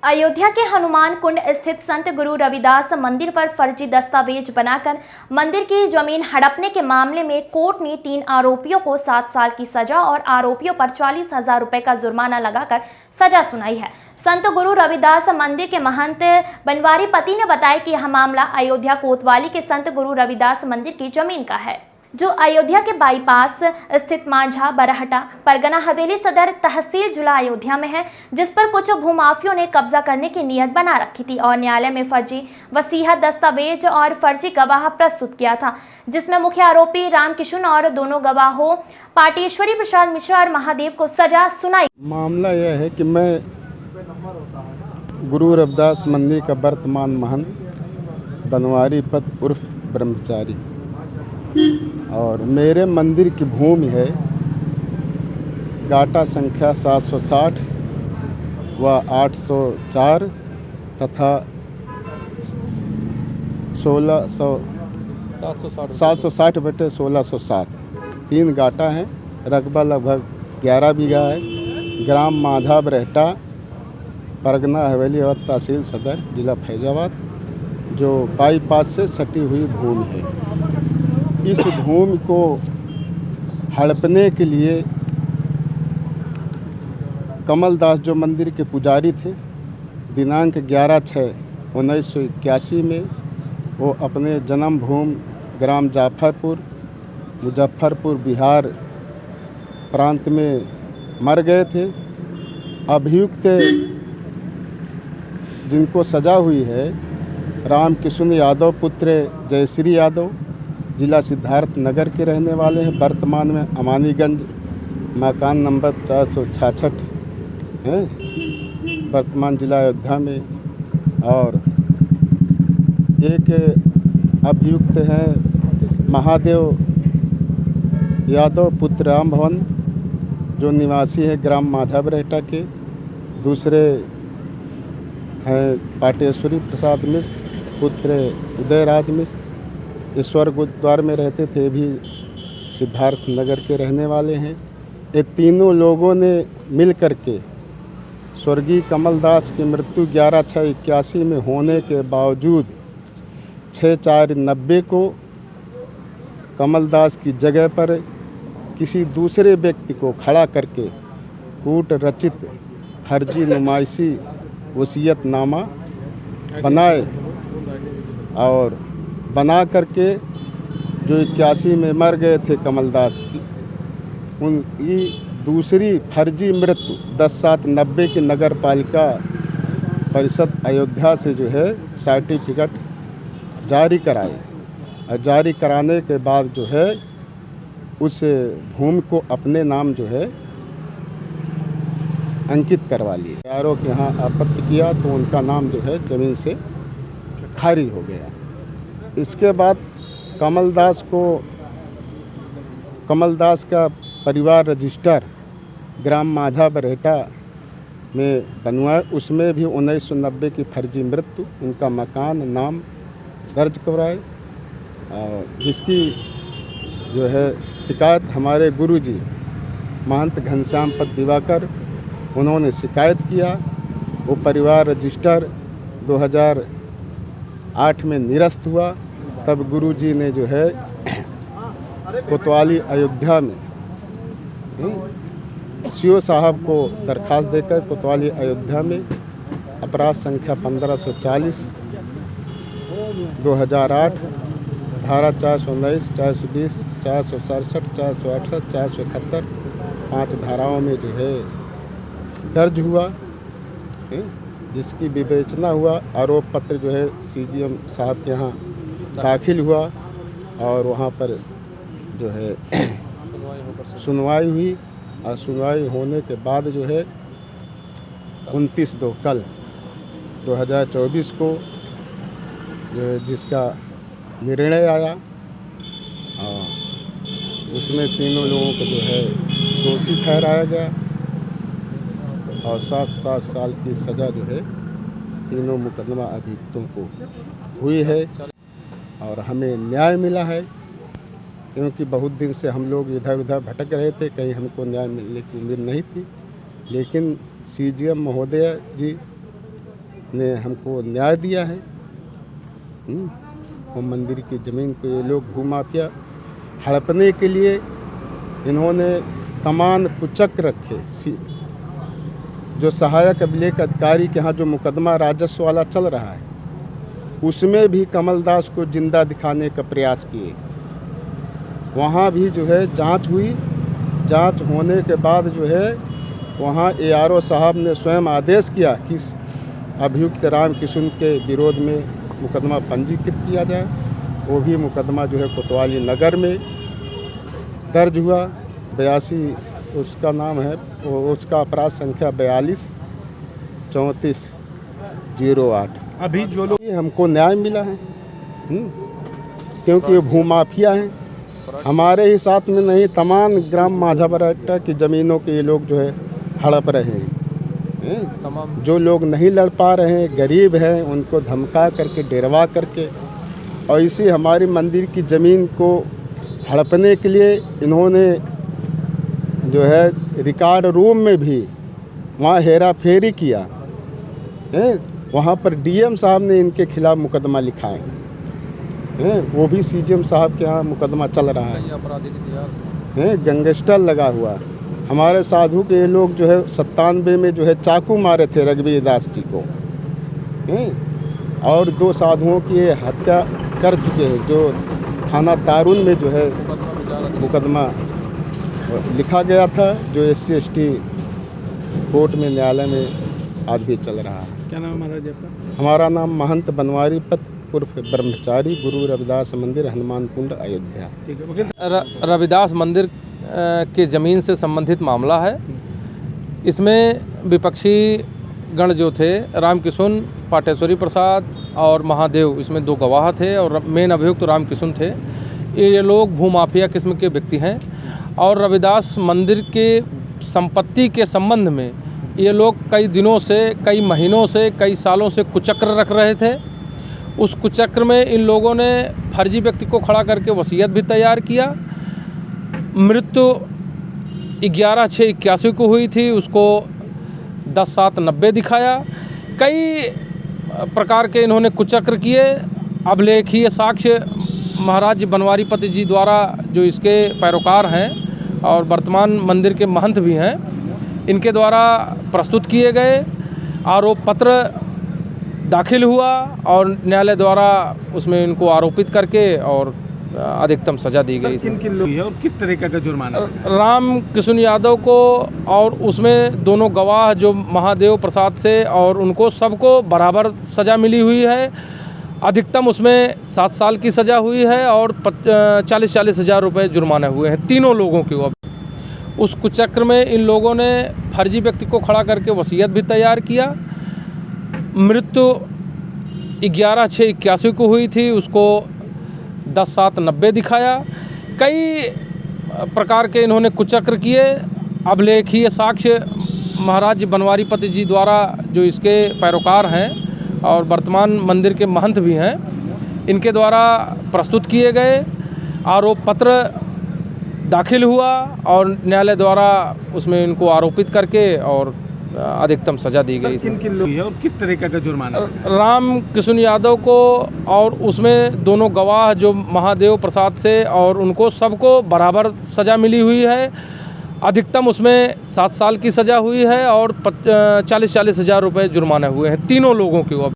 अयोध्या के हनुमान कुंड स्थित संत गुरु रविदास मंदिर पर फर्जी दस्तावेज बनाकर मंदिर की जमीन हड़पने के मामले में कोर्ट ने 3 आरोपियों को 7 साल की सजा और आरोपियों पर 40,000 रुपए का जुर्माना लगाकर सजा सुनाई है। संत गुरु रविदास मंदिर के महंत बनवारी पति ने बताया कि यह मामला अयोध्या कोतवाली के संत गुरु रविदास मंदिर की जमीन का है, जो अयोध्या के बाईपास स्थित मांझा बरहटा परगना हवेली सदर तहसील जिला अयोध्या में है, जिस पर कुछ भूमाफियों ने कब्जा करने की नीयत बना रखी थी और न्यायालय में फर्जी वसीयत दस्तावेज और फर्जी गवाह प्रस्तुत किया था, जिसमें मुख्य आरोपी रामकिशन और दोनों गवाहों पाटेश्वरी प्रसाद मिश्रा और महादेव को सजा सुनाई। मामला यह है कि मैं गुरु रविदास मंदिर का वर्तमान महंत बनवारी पत उर्फ ब्रह्मचारी और मेरे मंदिर की भूमि है गाटा संख्या 760 व 804 तथा 760/1607 3 गाटा हैं। रकबा लगभग 11 बीघा है। ग्राम मांझा बरहटा परगना हवेली और तहसील सदर जिला फैजाबाद, जो बाईपास से सटी हुई भूमि है। इस भूमि को हड़पने के लिए कमलदास जो मंदिर के पुजारी थे, दिनांक 11/6/1981 में वो अपने जन्मभूमि ग्राम जाफरपुर मुजफ्फरपुर बिहार प्रांत में मर गए थे। अभियुक्त जिनको सजा हुई है रामकिशन यादव पुत्र जयश्री यादव, जिला सिद्धार्थ नगर के रहने वाले हैं। वर्तमान में अमानीगंज मकान नंबर 466 है, वर्तमान जिला अयोध्या में। और एक अभियुक्त हैं महादेव यादव पुत्र राम भवन, जो निवासी है ग्राम मांझा बरहटा के। दूसरे हैं पाटेश्वरी प्रसाद मिश्र पुत्र उदयराज मिश्र, ईश्वर गुरुद्वार में रहते थे, भी सिद्धार्थ नगर के रहने वाले हैं। ये तीनों लोगों ने मिल कर के स्वर्गीय कमलदास की मृत्यु 11/6/81 में होने के बावजूद 6/4/90 को कमलदास की जगह पर किसी दूसरे व्यक्ति को खड़ा करके कूट रचित फर्जी नुमाइशी वसीयतनामा बनाए और बना करके जो 81 में मर गए थे कमलदास की, उनकी दूसरी फर्जी मृत्यु 10/7/90 की नगर पालिका परिषद अयोध्या से जो है सर्टिफिकेट जारी कराए और जारी कराने के बाद जो है उस भूमि को अपने नाम जो है अंकित करवा लिए। यारों के यहाँ आपत्ति किया तो उनका नाम जो है ज़मीन से खारिज हो गया। इसके बाद कमलदास का परिवार रजिस्टर ग्राम मांझा बरहटा में बनवाए, उसमें भी 1990 की फर्जी मृत्यु, उनका मकान नाम दर्ज करवाए। और जिसकी जो है शिकायत हमारे गुरुजी महंत घनश्याम पद दिवाकर, उन्होंने शिकायत किया। वो परिवार रजिस्टर 2008 में निरस्त हुआ। तब गुरुजी ने जो है कोतवाली अयोध्या में सीओ साहब को दरखास्त देकर कोतवाली अयोध्या में अपराध संख्या 1540 2008 धारा 419 420 467 468 471 5 धाराओं में जो है दर्ज हुआ, जिसकी विवेचना हुआ। आरोप पत्र जो है सीजीएम साहब के यहाँ दाखिल हुआ और वहाँ पर जो है सुनवाई हुई। और सुनवाई होने के बाद जो है 29/2 कल 2024 को जो है जिसका निर्णय आया, और उसमें तीनों लोगों को जो है दोषी ठहराया गया और 7 साल की सज़ा जो है तीनों मुकदमा अभियुक्तों को हुई है। और हमें न्याय मिला है, क्योंकि बहुत दिन से हम लोग इधर उधर भटक रहे थे, कहीं हमको न्याय मिलने की उम्मीद नहीं थी। लेकिन सीजीएम महोदय जी ने हमको न्याय दिया है। और मंदिर की ज़मीन पे ये लोग भूमाफिया हड़पने के लिए इन्होंने तमाम कुचक्र रखे। जो सहायक अभिलेख अधिकारी के यहाँ जो मुकदमा राजस्व वाला चल रहा है, उसमें भी कमलदास को जिंदा दिखाने का प्रयास किए। वहाँ भी जो है जांच हुई। जांच होने के बाद जो है वहाँ ARO साहब ने स्वयं आदेश किया कि अभियुक्त राम किशुन के विरोध में मुकदमा पंजीकृत किया जाए। वो भी मुकदमा जो है कोतवाली नगर में दर्ज हुआ। 82 उसका नाम है, उसका अपराध संख्या 42 34 08। अभी जो लोग हमको न्याय मिला है, क्योंकि ये भूमाफिया हैं। हमारे ही साथ में नहीं, तमाम ग्राम माझाबराटा की ज़मीनों के ये लोग जो है हड़प रहे हैं। तमाम जो लोग नहीं लड़ पा रहे हैं, गरीब हैं, उनको धमका करके, डरवा करके, और इसी हमारी मंदिर की ज़मीन को हड़पने के लिए इन्होंने जो है रिकॉर्ड रूम में भी वहाँ हेरा फेरी किया है। वहाँ पर DM साहब ने इनके खिलाफ़ मुकदमा लिखा है। वो भी CGM साहब के यहाँ मुकदमा चल रहा है। गैंगस्टर लगा हुआ। हमारे साधु के ये लोग जो है 97 में जो है चाकू मारे थे रघुवीर दास जी को, और 2 साधुओं की ये हत्या कर चुके हैं, जो थाना तारुन में जो है मुकदमा लिखा गया था, जो SC ST कोर्ट में न्यायालय में आज भी चल रहा है। क्या नाम है महाराज आपका? हमारा नाम महंत बनवारी पत उर्फ ब्रह्मचारी, गुरु रविदास मंदिर, हनुमान कुंड, अयोध्या। ठीक है। वकील रविदास मंदिर के ज़मीन से संबंधित मामला है। इसमें विपक्षी गण जो थे, राम किशुन, पाटेश्वरी प्रसाद और महादेव, इसमें 2 गवाह थे और मेन अभियुक्त राम किशुन थे। ये लोग भूमाफिया किस्म के व्यक्ति हैं और रविदास मंदिर के संपत्ति के संबंध में ये लोग कई दिनों से, कई महीनों से, कई सालों से कुचक्र रख रहे थे। उस कुचक्र में इन लोगों ने फर्जी व्यक्ति को खड़ा करके वसीयत भी तैयार किया। मृत्यु 11/6/81 को हुई थी, उसको 10/7/90 दिखाया। कई प्रकार के इन्होंने कुचक्र किए। अभिलेखीय साक्ष्य महाराज बनवारी पति जी द्वारा, जो इसके पैरोकार हैं और वर्तमान मंदिर के महंत भी हैं, इनके द्वारा प्रस्तुत किए गए। आरोप पत्र दाखिल हुआ और न्यायालय द्वारा उसमें इनको आरोपित करके और अधिकतम सजा दी गई। किन लोग है और किस तरीके का जुर्माना? राम किशुन यादव को और उसमें दोनों गवाह जो महादेव प्रसाद से, और उनको सबको बराबर सज़ा मिली हुई है। अधिकतम उसमें 7 साल की सज़ा हुई है और 40-40 हज़ार रुपये जुर्माने हुए हैं तीनों लोगों के। अब उस कुचक्र में इन लोगों ने फर्जी व्यक्ति को खड़ा करके वसीयत भी तैयार किया। मृत्यु 11/6/81 को हुई थी, उसको 10/7/90 दिखाया। कई प्रकार के इन्होंने कुचक्र किए। अभिलेखीय साक्ष्य महाराज बनवारी पति जी द्वारा, जो इसके पैरोकार हैं और वर्तमान मंदिर के महंत भी हैं, इनके द्वारा प्रस्तुत किए गए। आरोप पत्र दाखिल हुआ और न्यायालय द्वारा उसमें इनको आरोपित करके और अधिकतम सजा दी गई। किन लोग है और किस तरीके का जुर्माना? राम किशुन यादव को और उसमें दोनों गवाह जो महादेव प्रसाद से, और उनको सबको बराबर सजा मिली हुई है। अधिकतम उसमें 7 साल की सजा हुई है और 40-40 हज़ार रुपये जुर्माने हुए हैं तीनों लोगों के। अब